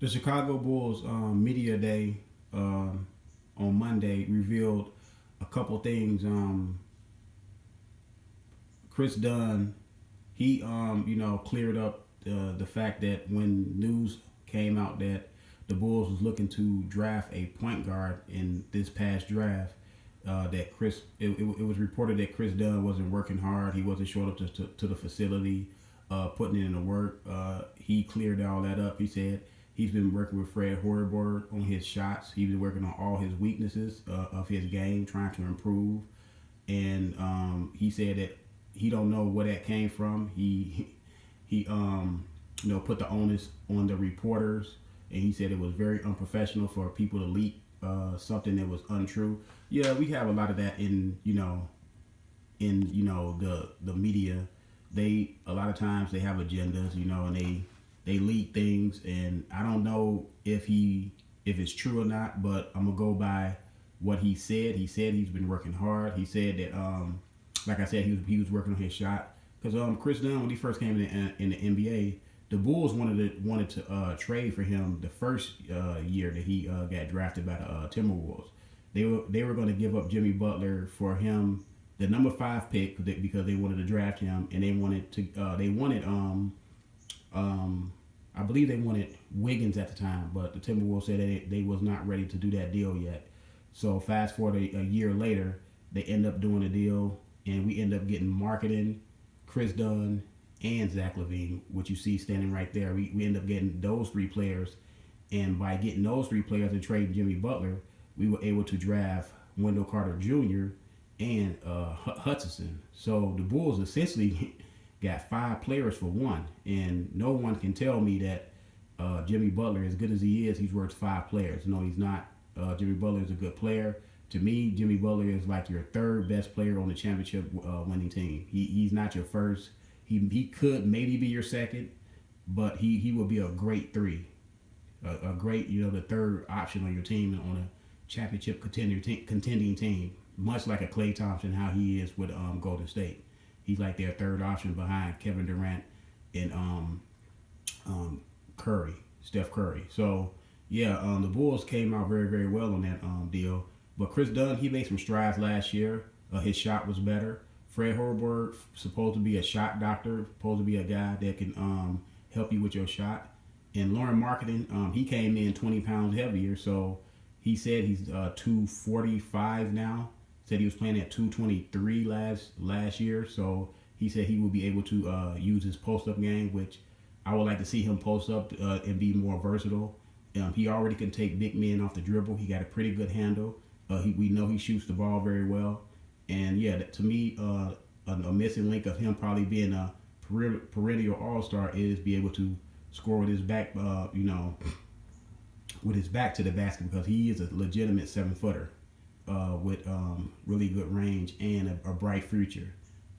The Chicago Bulls media day on Monday revealed a couple things. Chris Dunn, he cleared up the fact that when news came out that the Bulls was looking to draft a point guard in this past draft, that it was reported that Chris Dunn wasn't working hard. He wasn't showing up to the facility, putting in the work. He cleared all that up. He said he's been working with Fred Hoiberg on his shots. He's been working on all his weaknesses of his game, trying to improve. And he said that he don't know where that came from. He put the onus on the reporters, and he said it was very unprofessional for people to leak something that was untrue. Yeah, we have a lot of that in the media. They a lot of times they have agendas, and they leak things, and I don't know if it's true or not, but I'm gonna go by what he said. He said he's been working hard. He said that like I said, he was working on his shot because Chris Dunn, when he first came in the NBA, the Bulls wanted to trade for him the first year that he got drafted by the Timberwolves. They were going to give up Jimmy Butler for him, the number 5 pick, because they wanted to draft him, and I believe they wanted Wiggins at the time, but the Timberwolves said they was not ready to do that deal yet. So fast forward a year later, they end up doing a deal, and we end up getting marketing, Chris Dunn, and Zach LaVine, which you see standing right there. We end up getting those 3 players, and by getting those 3 players and trading Jimmy Butler, we were able to draft Wendell Carter Jr. and Hutchison. So the Bulls essentially got 5 players for 1, and no one can tell me that Jimmy Butler, as good as he is, he's worth 5 players. No, he's not. Jimmy Butler is a good player. To me, Jimmy Butler is like your 3rd best player on the championship winning team. He's not your first. He could maybe be your second, but he will be a great 3, a great the 3rd option on your team on a championship contending team, much like a Klay Thompson, how he is with Golden State. He's like their 3rd option behind Kevin Durant and Steph Curry. So yeah, the Bulls came out very, very well on that deal. But Chris Dunn, he made some strides last year. His shot was better. Fred Hoiberg, supposed to be a shot doctor, supposed to be a guy that can help you with your shot. And Lauren Marketing, he came in 20 pounds heavier, so he said he's 245 now. Said he was playing at 223 last year, so he said he will be able to use his post-up game, which I would like to see him post up and be more versatile. He already can take big men off the dribble. He got a pretty good handle. We know he shoots the ball very well. And yeah, to me, a missing link of him probably being a perennial all-star is be able to score with his back, with his back to the basket, because he is a legitimate 7-footer with really good range and a bright future.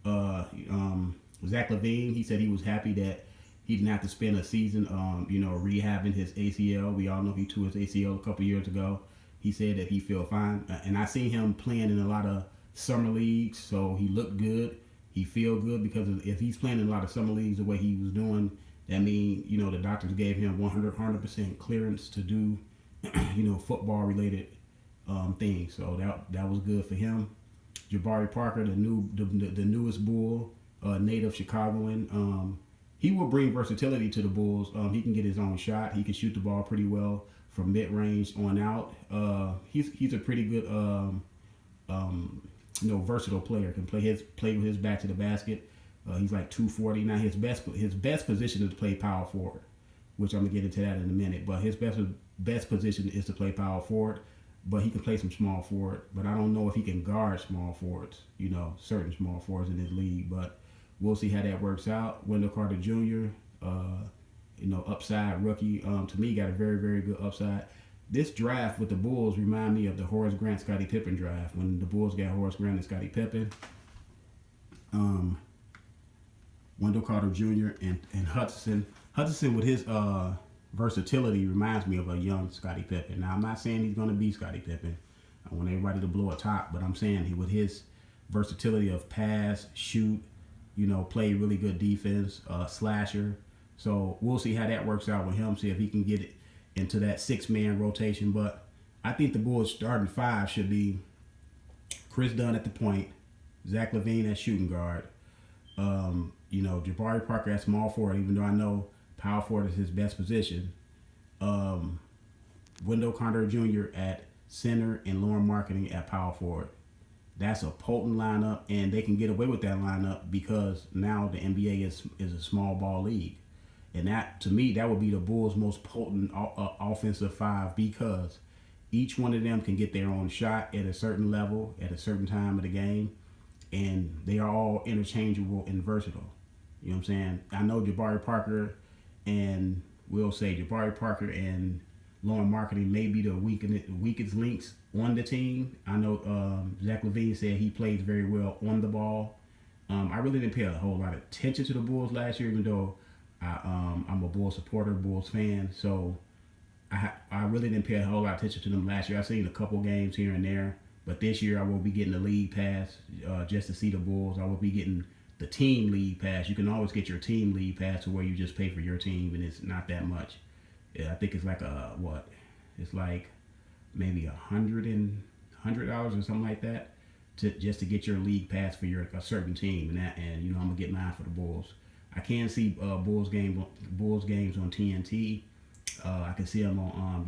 Zach LaVine, he said he was happy that he didn't have to spend a season, rehabbing his ACL. We all know he tore his ACL a couple years ago. He said that he feel fine, and I seen him playing in a lot of summer leagues, so he looked good. He feel good because if he's playing in a lot of summer leagues the way he was doing, that means the doctors gave him 100% clearance to do football related things. So that was good for him. Jabari Parker, the newest Bull, native Chicagoan. He will bring versatility to the Bulls. He can get his own shot. He can shoot the ball pretty well from mid range on out. He's a pretty good versatile player. Can play with his back to the basket. He's like 240 now. His best position is to play power forward, which I'm gonna get into that in a minute. But his best position is to play power forward. But he can play some small forward. But I don't know if he can guard small forwards. Certain small forwards in this league. But we'll see how that works out. Wendell Carter Jr. Upside rookie. To me, got a very, very good upside. This draft with the Bulls remind me of the Horace Grant, Scottie Pippen draft when the Bulls got Horace Grant and Scottie Pippen. Wendell Carter Jr. and Hutchison. Hutchison with his versatility reminds me of a young Scottie Pippen. Now I'm not saying he's going to be Scottie Pippen. I want everybody to blow a top, but I'm saying with his versatility of pass, shoot, play really good defense, slasher. So we'll see how that works out with him. See if he can get it into that 6-man rotation. But I think the Bulls starting 5 should be Chris Dunn at the point, Zach LaVine at shooting guard, Jabari Parker at small forward, even though I know power forward is his best position. Wendell Carter Jr. at center and Lauren Marketing at power forward. That's a potent lineup, and they can get away with that lineup because now the NBA is a small ball league. And that, to me, that would be the Bulls' most potent offensive 5 because each one of them can get their own shot at a certain level at a certain time of the game, and they are all interchangeable and versatile. You know what I'm saying? I know Jabari Parker and Lauren Marketing may be the weakest links on the team. I know Zach LaVine said he plays very well on the ball. I really didn't pay a whole lot of attention to the Bulls last year, even though I'm a Bulls supporter, Bulls fan. So I really didn't pay a whole lot of attention to them last year. I've seen a couple games here and there, but this year I will be getting the league pass just to see the Bulls. I will be getting the team league pass. You can always get your team league pass to where you just pay for your team, and it's not that much. I think it's like it's like maybe $100 or something like that just to get your league pass for a certain team, and I'm gonna get mine for the Bulls. I can see Bulls games on TNT. I can see them on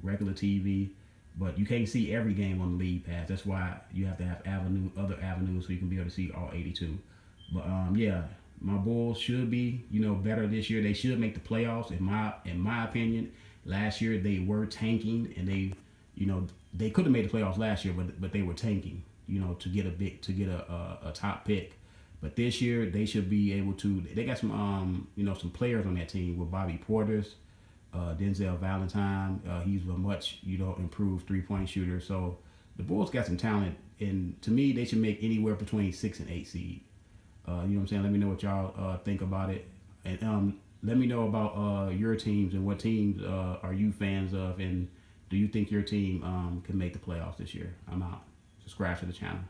regular TV, but you can't see every game on the league pass. That's why you have to have other avenues so you can be able to see all 82. But my Bulls should be, better this year. They should make the playoffs, in my opinion. Last year they were tanking, and they could have made the playoffs last year, but they were tanking, to get a top pick. But this year they should be able to. They got some some players on that team with Bobby Portis, Denzel Valentine. He's a much improved 3-point shooter. So the Bulls got some talent, and to me they should make anywhere between 6 and 8 seed. You know what I'm saying? Let me know what y'all think about it. And let me know about your teams and what teams are you fans of, and do you think your team can make the playoffs this year? I'm out. Subscribe to the channel.